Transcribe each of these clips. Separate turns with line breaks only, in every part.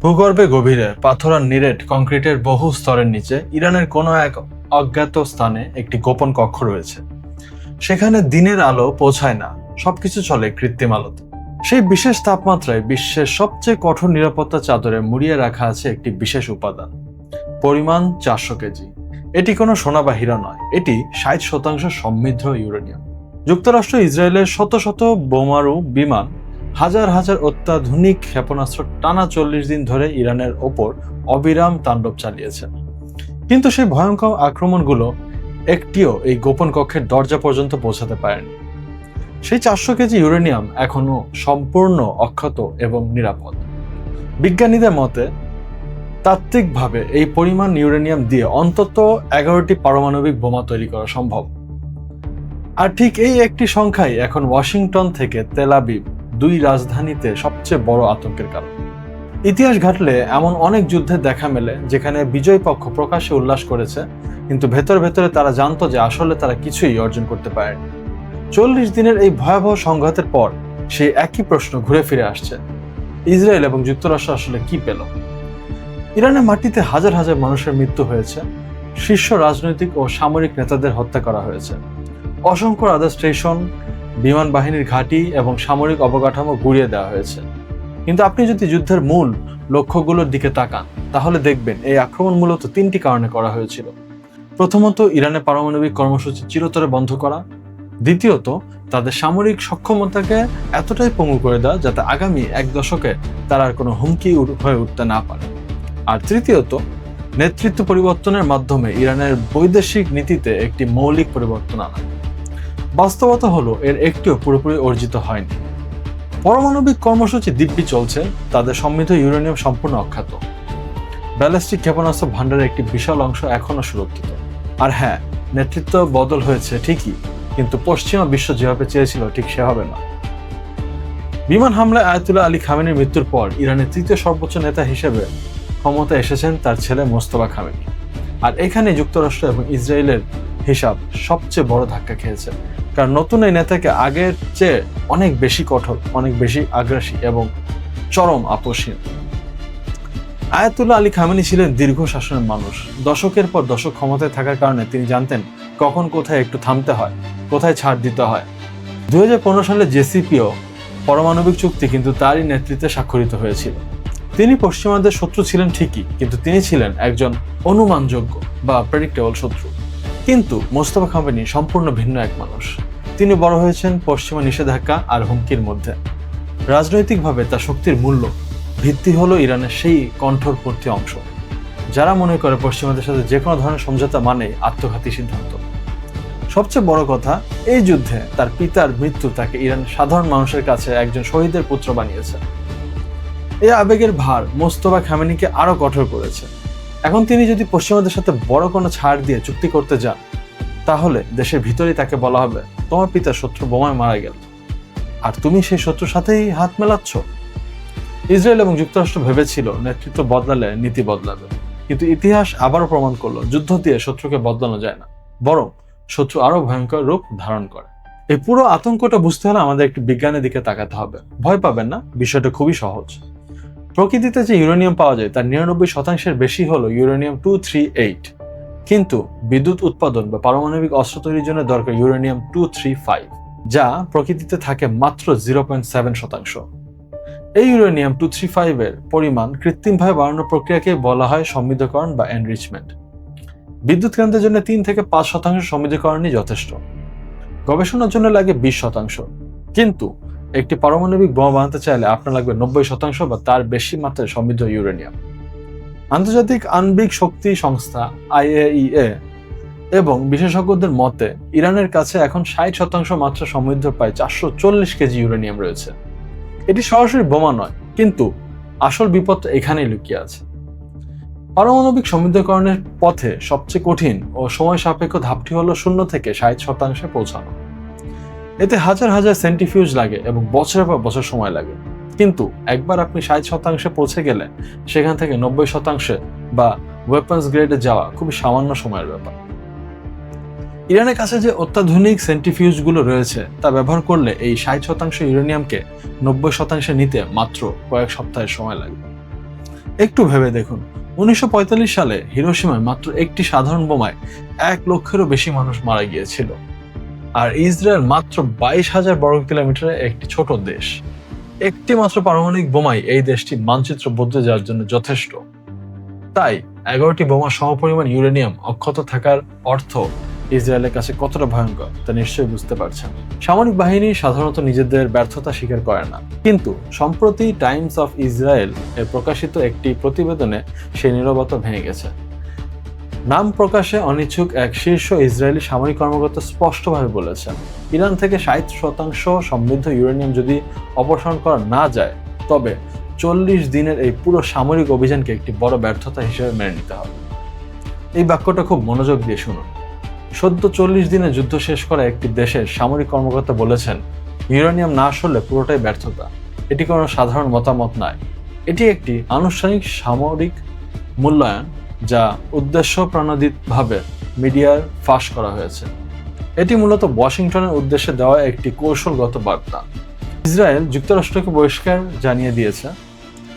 ভূগর্ভে গভীরে পাথর আর নিরেট কংক্রিটের বহু স্তরের নিচে ইরানের কোনো এক অজ্ঞাত স্থানে একটি গোপন কক্ষ রয়েছে। সেখানে দিনের আলো পৌঁছায় না, সবকিছু চলে কৃত্রিম আলোতে। সেই বিশেষ তাপমাত্রায় বিশ্বের সবচেয়ে কঠোর নিরাপত্তা চাদরে মুড়িয়ে রাখা আছে একটি বিশেষ উপাদান, পরিমাণ 400 কেজি। এটি কোনো সোনা বা হীরা নয়, এটি 60% সমৃদ্ধ ইউরেনিয়াম। যুক্তরাষ্ট্র ইসরায়েলের শত শত বোমারু বিমান, হাজার হাজার অত্যাধুনিক ক্ষেপণাস্ত্র টানা 40 দিন ধরে ইরানের ওপর অবিরাম তাণ্ডব চালিয়েছে। কিন্তু সেই ভয়ঙ্কর আক্রমণগুলো একটিও এই গোপন কক্ষের দরজা পর্যন্ত পৌঁছাতে পারেনি। সেই 400 কেজি ইউরেনিয়াম এখনো সম্পূর্ণ অক্ষত এবং নিরাপদ। বিজ্ঞানীদের মতে তাত্ত্বিকভাবে এই পরিমাণ ইউরেনিয়াম দিয়ে অন্তত 11টি পারমাণবিক বোমা তৈরি করা সম্ভব। আর ঠিক এই একটি সংখ্যাই এখন ওয়াশিংটন থেকে তেল আবিব, দুই রাজধানীতে সবচেয়ে বড় আতঙ্কের কারণ। ইতিহাস ঘাটলে এমন অনেক যুদ্ধের দেখা মেলে যেখানে বিজয়ী পক্ষ প্রকাশ্যে উল্লাস করেছে, কিন্তু ভেতরে ভেতরে তারা জানতো যে আসলে তারা কিছুই অর্জন করতে পারেনি। 40 দিনের এই ভয়াবহ সংঘাতের পর সেই একই প্রশ্ন ঘুরে ফিরে আসছে, ইসরায়েল এবং যুক্তরাষ্ট্র আসলে কি পেল? ইরানের মাটিতে হাজার হাজার মানুষের মৃত্যু হয়েছে, শীর্ষ রাজনৈতিক ও সামরিক নেতাদের হত্যা করা হয়েছে, অসংখ্য রাডার স্টেশন, বিমান বাহিনীর ঘাঁটি এবং সামরিক অবকাঠামো গুঁড়িয়ে দেওয়া হয়েছে। কিন্তু আপনি যদি যুদ্ধের মূল লক্ষ্যগুলোর দিকে তাকান, তাহলে দেখবেন এই আক্রমণ মূলত 3টি কারণে করা হয়েছিল। প্রথমত, ইরানের পারমাণবিক কর্মসূচি চিরতরে বন্ধ করা। দ্বিতীয়ত, তাদের সামরিক সক্ষমতাকে এতটাই পঙ্গু করে দেওয়া যাতে আগামী 1 দশকে তারা আর কোনো হুমকি হয়ে উঠতে না পারে। আর তৃতীয়ত, নেতৃত্ব পরিবর্তনের মাধ্যমে ইরানের বৈদেশিক নীতিতে একটি মৌলিক পরিবর্তন আনা। বাস্তবতা হলো এর একটিও পুরোপুরি অর্জিত হয়নি। পারমাণবিক কর্মসূচি দিব্যি চলছে, তাদের সমৃদ্ধ ইউরেনিয়াম সম্পূর্ণ অক্ষত। ব্যালিস্টিক ক্ষেপণাস্ত্র ভান্ডারের একটি বিশাল অংশ এখনো সুরক্ষিত। আর হ্যাঁ, নেতৃত্ব বদল হয়েছে ঠিকই, কিন্তু পশ্চিমা বিশ্ব যেভাবে চেয়েছিল ঠিক সেভাবে না। বিমান হামলায় আয়াতুল্লাহ আলী খামেনির মৃত্যুর পর ইরানের তৃতীয় সর্বোচ্চ নেতা হিসেবে ক্ষমতায় এসেছেন তার ছেলে মোস্তফা খামেনি। আর এখানে যুক্তরাষ্ট্র এবং ইসরায়েলের হিসাব সবচেয়ে বড় ধাক্কা খেয়েছে, কারণ নতুন এই নেতাকে আগের চেয়ে অনেক বেশি কঠোর, অনেক বেশি আগ্রাসী এবং চরম আপোষহীন। আয়াতুল্লাহ আলী খামেনি ছিলেন দীর্ঘ শাসনের মানুষ। দশকের পর দশক ক্ষমতায় থাকার কারণে তিনি জানতেন কখন কোথায় একটু থামতে হয়, কোথায় ছাড় দিতে হয়। 2015 সালে জেসিপিও পারমাণবিক চুক্তি কিন্তু তারই নেতৃত্বে স্বাক্ষরিত হয়েছিল। তিনি পশ্চিমাদের শত্রু ছিলেন ঠিকই, কিন্তু তিনি ছিলেন একজন অনুমানযোগ্য বা প্রেডিক্টেবল শত্রু। কিন্তু মোস্তফা খামেনি সম্পূর্ণ ভিন্ন এক মানুষ। তিনি বড় হয়েছেন পশ্চিমা নিষেধাজ্ঞা আর হুমকির মধ্যে। রাজনৈতিকভাবে তার শক্তির মূল্য ভিত্তি হলো ইরানের সেই কণ্ঠরপন্থী অংশ, যারা মনে করে পশ্চিমাদের সাথে যে কোনো ধরনের সমঝোতা মানে আত্মঘাতী সিদ্ধান্ত। সবচেয়ে বড় কথা, এই যুদ্ধে তার পিতার মৃত্যু তাকে ইরানের সাধারণ মানুষের কাছে একজন শহীদের পুত্র বানিয়েছে। এই আবেগের ভার মোস্তফা খামেনিকে আরো কঠোর করেছে। এখন তিনি যদি পশ্চিমাদের সাথে বড় কোনো ছাড় দিয়ে চুক্তি করতে যান, তাহলে দেশের ভিতরেই তাকে বলা হবে তোমার পিতার শত্রু বোমায় মারা গেল, আর তুমি সেই শত্রুর সাথেই হাত মেলাচ্ছ। ইসরায়েল এবং যুক্তরাষ্ট্র ভেবেছিল নেতৃত্ব বদলালে নীতি বদলাবে, কিন্তু ইতিহাস আবারও প্রমাণ করলো যুদ্ধ দিয়ে শত্রুকে বদলানো যায় না, বরং শত্রু আরো ভয়ঙ্কর রূপ ধারণ করে। এই পুরো আতঙ্কটা বুঝতে হলে আমাদের একটু বিজ্ঞানের দিকে তাকাতে হবে। ভয় পাবেন না, বিষয়টা খুবই সহজ। প্রকৃতিতে যে ইউরেনিয়াম পাওয়া যায় তার 99% বেশি হলো ইউরেনিয়াম 238, কিন্তু বিদ্যুৎ উৎপাদন বা পারমাণবিক অস্ত্র তৈরির জন্য দরকার ইউরেনিয়াম 235, যা প্রকৃতিতে থাকে মাত্র 0.7%। এই ইউরেনিয়াম 235 এর পরিমাণ কৃত্রিমভাবে বাড়ানোর প্রক্রিয়াকে বলা হয় সমৃদ্ধকরণ বা এনরিচমেন্ট। বিদ্যুৎ কেন্দ্রের জন্য 3 থেকে 5% সমৃদ্ধকরণই যথেষ্ট। গবেষণার জন্য লাগে 20%, কিন্তু একটি পারমাণবিক বোমা বানাতে চাইলে আপনার লাগবে 90% বা তার বেশি মাত্রায় সমৃদ্ধ ইউরেনিয়াম। আন্তর্জাতিক আণবিক শক্তি সংস্থা IAEA এবং বিশেষজ্ঞদের মতে ইরানের কাছে এখন 60% মাত্রা সমৃদ্ধ প্রায় 440 কেজি ইউরেনিয়াম রয়েছে। এটি সরাসরি বোমা নয়, কিন্তু আসল বিপদটা এখানেই লুকিয়ে আছে। পারমাণবিক সমৃদ্ধকরণের পথে সবচেয়ে কঠিন ও সময় সাপেক্ষ ধাপটি হলো 0 থেকে 60% পৌঁছানো। এতে হাজার হাজার সেন্ট্রিফিউজ লাগে এবং বছরের পর বছর সময় লাগে। কিন্তু একবার আপনি 60% পৌঁছে গেলে সেখান থেকে 90% বা ওয়েপন্স গ্রেডে যাওয়া খুবই সামান্য সময়ের ব্যাপার। ইরানের কাছে যে অত্যাধুনিক সেন্ট্রিফিউজগুলো রয়েছে তা ব্যবহার করলে এই 60% ইউরেনিয়ামকে 90% নিতে মাত্র কয়েক সপ্তাহের সময় লাগবে। একটু ভেবে দেখুন, 1945 সালে হিরোশিমায় মাত্র একটি সাধারণ বোমায় 1 লক্ষেরও বেশি মানুষ মারা গিয়েছিল। আর ইসরায়েল মাত্র 22,000 বর্গ কিলোমিটারে একটি ছোট দেশ। একটি মাত্র পারমাণবিক বোমাই এই দেশটির মানচিত্র বদলে যাওয়ার জন্য যথেষ্ট। তাই 11টি বোমা সমপরিমাণ ইউরেনিয়াম অক্ষত থাকার অর্থ ইসরায়েলের কাছে কতটা ভয়ঙ্কর তা নিশ্চয়ই বুঝতে পারছেন। সামরিক বাহিনী সাধারণত নিজেদের ব্যর্থতা স্বীকার করে না, কিন্তু সম্প্রতি টাইমস অফ ইসরায়েল এর প্রকাশিত একটি প্রতিবেদনে সেই নীরবতা ভেঙে গেছে। নাম প্রকাশে অনিচ্ছুক এক শীর্ষ ইসরায়েলি সামরিক কর্মকর্তা স্পষ্টভাবে বলেছেন, ইরান থেকে 60% সমৃদ্ধ ইউরেনিয়াম যদি অপসারণ করা না যায়, তবে 40 দিনের এই পুরো সামরিক অভিযানকে একটি বড় ব্যর্থতা হিসেবে মেনে নিতে হবে। এই বাক্যটা খুব মনোযোগ দিয়ে শুনুন। সদ্য 40 দিনে যুদ্ধ শেষ করা একটি দেশের সামরিক কর্মকর্তা বলেছেন, ইউরেনিয়াম না সরলে পুরোটাই ব্যর্থতা। এটি কোনো সাধারণ মতামত নয়, এটি একটি আনুষ্ঠানিক সামরিক মূল্যায়ন যা উদ্দেশ্য প্রণোদিতভাবে মিডিয়ায় ফাঁস করা হয়েছে। এটি মূলত ওয়াশিংটনের উদ্দেশ্যে দেওয়া একটি কৌশলগত বার্তা। ইসরায়েল যুক্তরাষ্ট্রকে বহিষ্কার জানিয়ে দিয়েছে,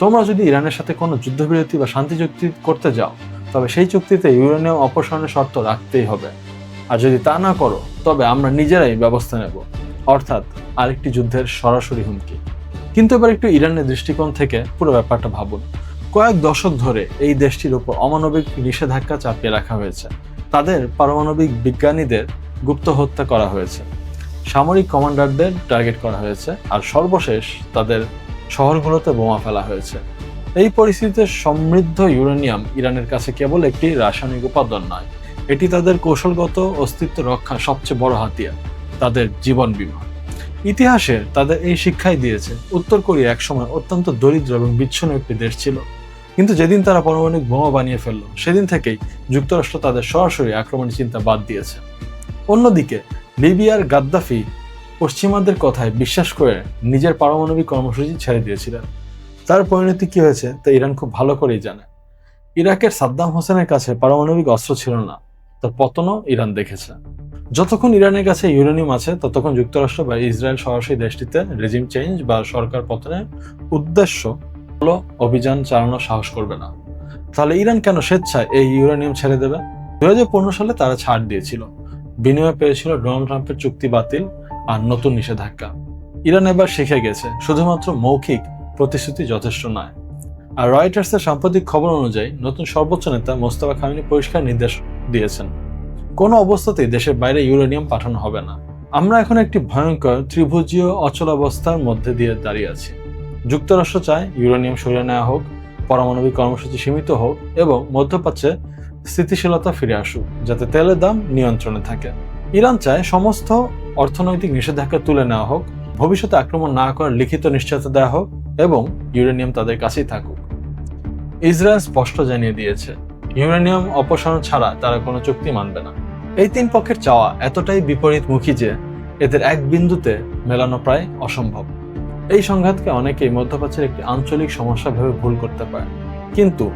তোমরা যদি ইরানের সাথে কোনো যুদ্ধবিরতি বা শান্তি চুক্তি করতে যাও, তবে সেই চুক্তিতে ইউরেনিয়াম অপসারণের শর্ত রাখতেই হবে। আর যদি তা না করো, তবে আমরা নিজেরাই ব্যবস্থা নেব, অর্থাৎ আরেকটি যুদ্ধের সরাসরি হুমকি। কিন্তু এবার একটু ইরানের দৃষ্টিকোণ থেকে পুরো ব্যাপারটা ভাবুন। কয়েক দশক ধরে এই দেশটির উপর অমানবিক নিষেধাজ্ঞা চাপিয়ে রাখা হয়েছে, তাদের পারমাণবিক বিজ্ঞানীদের গুপ্ত হত্যা করা হয়েছে, সামরিক কমান্ডারদের টার্গেট করা হয়েছে, আর সর্বশেষ তাদের শহরগুলোতে বোমা ফেলা হয়েছে। এই পরিস্থিতিতে সমৃদ্ধ ইউরেনিয়াম ইরানের কাছে কেবল একটি রাসায়নিক উপাদান নয়, এটি তাদের কৌশলগত অস্তিত্ব রক্ষার সবচেয়ে বড় হাতিয়ার, তাদের জীবন বীমা। ইতিহাসে তাদের এই শিক্ষাই দিয়েছে, উত্তর কোরিয়া একসময় অত্যন্ত দরিদ্র এবং বিচ্ছিন্ন একটি দেশ ছিল, কিন্তু যেদিন তারা পারমাণবিক বোমা বানিয়ে ফেলল, সেদিন থেকেই যুক্তরাষ্ট্র তাদের সরাসরি আক্রমণের চিন্তা বাদ দিয়েছে। অন্যদিকে লিবিয়ার গাদ্দাফি পশ্চিমাদের কথায় বিশ্বাস করে নিজের পারমাণবিক কর্মসূচি ছেড়ে দিয়েছিলেন। তার পরিণতি কি হয়েছে তা ইরান খুব ভালো করেই জানে। ইরাকের সাদ্দাম হোসেনের কাছে পারমাণবিক অস্ত্র ছিল না, তার পতনও ইরান দেখেছে। যতক্ষণ ইরানের কাছে ইউরেনিয়াম আছে, ততক্ষণ যুক্তরাষ্ট্র বা ইসরায়েল সরাসরি দেশটিতে রেজিম চেঞ্জ বা সরকার পতনের উদ্দেশ্য হলো অভিযান চালানোর সাহস করবে না। তাহলে ইরান কেন স্বেচ্ছায় এই ইউরেনিয়াম ছেড়ে দেবে? 2015 সালে তারা ছাড় দিয়েছিল, বিনিময়ে পেয়েছিল ডোনাল্ড ট্রাম্পের চুক্তি বাতিল আর নতুন নিষেধাজ্ঞা। ইরান এবার শিখে গেছে শুধুমাত্র মৌখিক প্রতিশ্রুতি যথেষ্ট নয়। আর রয়টার্সের সাম্প্রতিক খবর অনুযায়ী নতুন সর্বোচ্চ নেতা মোস্তফা খামেনি পরিষ্কার নির্দেশ দিয়েছেন, কোনো অবস্থাতেই দেশের বাইরে ইউরেনিয়াম পাঠানো হবে না। আমরা এখন একটি ভয়ঙ্কর ত্রিভুজীয় অচলাবস্থার মধ্যে দিয়ে দাঁড়িয়ে আছি। যুক্তরাষ্ট্র চায় ইউরেনিয়াম সরিয়ে নেওয়া হোক, পারমাণবিক কর্মসূচি সীমিত হোক এবং মধ্যপ্রাচ্যে স্থিতিশীলতা ফিরে আসুক, যাতে তেলের দাম নিয়ন্ত্রণে থাকে। ইরান চায় সমস্ত অর্থনৈতিক নিষেধাজ্ঞা তুলে নেওয়া হোক, ভবিষ্যতে আক্রমণ না করার লিখিত নিশ্চয়তা দেওয়া হোক এবং ইউরেনিয়াম তাদের কাছেই থাকুক। ইসরায়েল স্পষ্ট জানিয়ে দিয়েছে, ইউরেনিয়াম অপসারণ ছাড়া তারা কোনো চুক্তি মানবে না। এই তিন পক্ষের চাওয়া এতটাই বিপরীতমুখী যে এদের এক বিন্দুতে মেলানো প্রায় অসম্ভব। এই সংঘাতকে অনেকেই মধ্যপ্রাচ্যের একটি আঞ্চলিক সমস্যা ভেবে ভুল করতে পারে, কিন্তু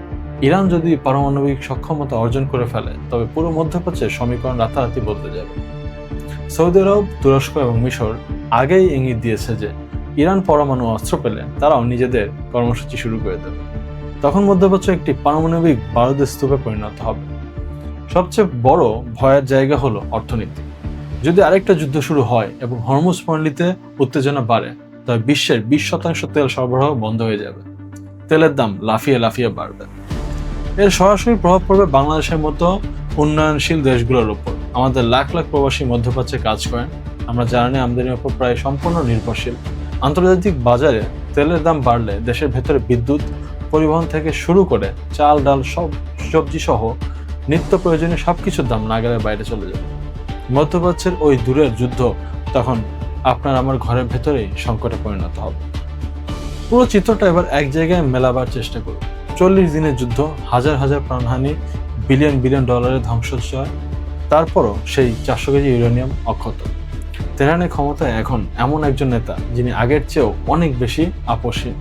ইরান যদি পারমাণবিক সক্ষমতা অর্জন করে ফেলে, তবে পুরো মধ্যপ্রাচ্যের সমীকরণ রাতারাতি বদলে যাবে। সৌদি আরব, তুরস্ক এবং মিশর আগেই ইঙ্গিত দিয়েছে যে ইরান পরমাণু অস্ত্র পেলে তারাও নিজেদের কর্মসূচি শুরু করে দেবে। তখন মধ্যপ্রাচ্য একটি পারমাণবিক বারুদের স্তূপে পরিণত হবে। সবচেয়ে বড় ভয়ের জায়গা হলো অর্থনীতি। যদি আরেকটা যুদ্ধ শুরু হয় এবং হরমুজ প্রণালীতে উত্তেজনা বাড়ে, তবে বিশ্বের 20% তেল সরবরাহ বন্ধ হয়ে যাবে, তেলের দাম লাফিয়ে লাফিয়ে বাড়বে। এর সরাসরি প্রভাব পড়বে বাংলাদেশের মতো উন্নয়নশীল দেশগুলোর উপর। আমাদের লাখ লাখ প্রবাসী মধ্যপ্রাচ্যে কাজ করেন, আমরা জ্বালানি আমদানির উপর প্রায় সম্পূর্ণ নির্ভরশীল। আন্তর্জাতিক বাজারে তেলের দাম বাড়লে দেশের ভেতরে বিদ্যুৎ, পরিবহন থেকে শুরু করে চাল, ডাল, সবজি সহ নিত্য প্রয়োজনীয় সবকিছুর দাম নাগালের বাইরে চলে যাবে। মধ্যপ্রাচ্যের ওই দূরের যুদ্ধ তখন আপনার আমার ঘরের ভেতরেই সংকটে পরিণত হবে। পুরো চিত্রটা এবার এক জায়গায় মেলাবার চেষ্টা করুন। 40 দিনের যুদ্ধ, হাজার হাজার প্রাণহানি, বিলিয়ন বিলিয়ন ডলারের ধ্বংসজয়, তারপরও সেই 400 কেজি ইউরেনিয়াম অক্ষত। তেহরানের ক্ষমতায় এখন এমন একজন নেতা যিনি আগের চেয়েও অনেক বেশি আপোষী।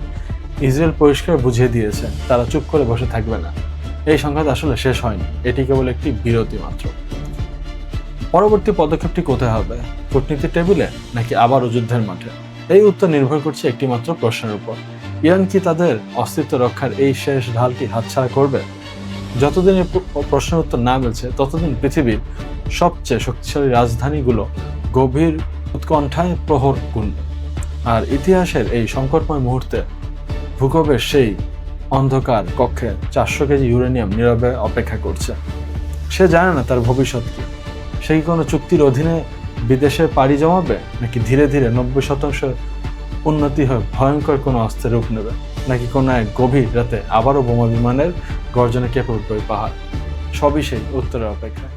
ইসরায়েল পরিষ্কার বুঝিয়ে দিয়েছে তারা চুপ করে বসে থাকবে না। এই সংঘাত আসলে শেষ হয়নি, এটি কেবল একটি বিরতি মাত্র। পরবর্তী পদক্ষেপটি কোথায় হবে? কূটনীতির টেবিলে নাকি আবারও যুদ্ধের মাঠে? এই উত্তর নির্ভর করছে একটি মাত্র প্রশ্নের উপর, ইরান কি তাদের অস্তিত্ব রক্ষার এই শেষ ঢালটি হাতছাড়া করবে? যতদিন এই প্রশ্নের উত্তর না মিলছে ততদিন পৃথিবীর সবচেয়ে শক্তিশালী রাজধানীগুলো গভীর উৎকণ্ঠায় প্রহর গুনবে। আর ইতিহাসের এই সংকটময় মুহূর্তে ভূগর্ভের সেই অন্ধকার কক্ষে 400 কেজি ইউরেনিয়াম নীরবে অপেক্ষা করছে। সে জানে না তার ভবিষ্যৎ কি। সে কি কোনো চুক্তির অধীনে বিদেশে পাড়ি জমাবে, নাকি ধীরে ধীরে 90% উন্নতি হয়ে ভয়ঙ্কর কোনো অস্ত্রের রূপ নেবে, নাকি কোনো এক গভীর রাতে আবারও বোমা বিমানের গর্জনে কেঁপে উঠবে পাহাড়? সবই সেই উত্তরের অপেক্ষায়।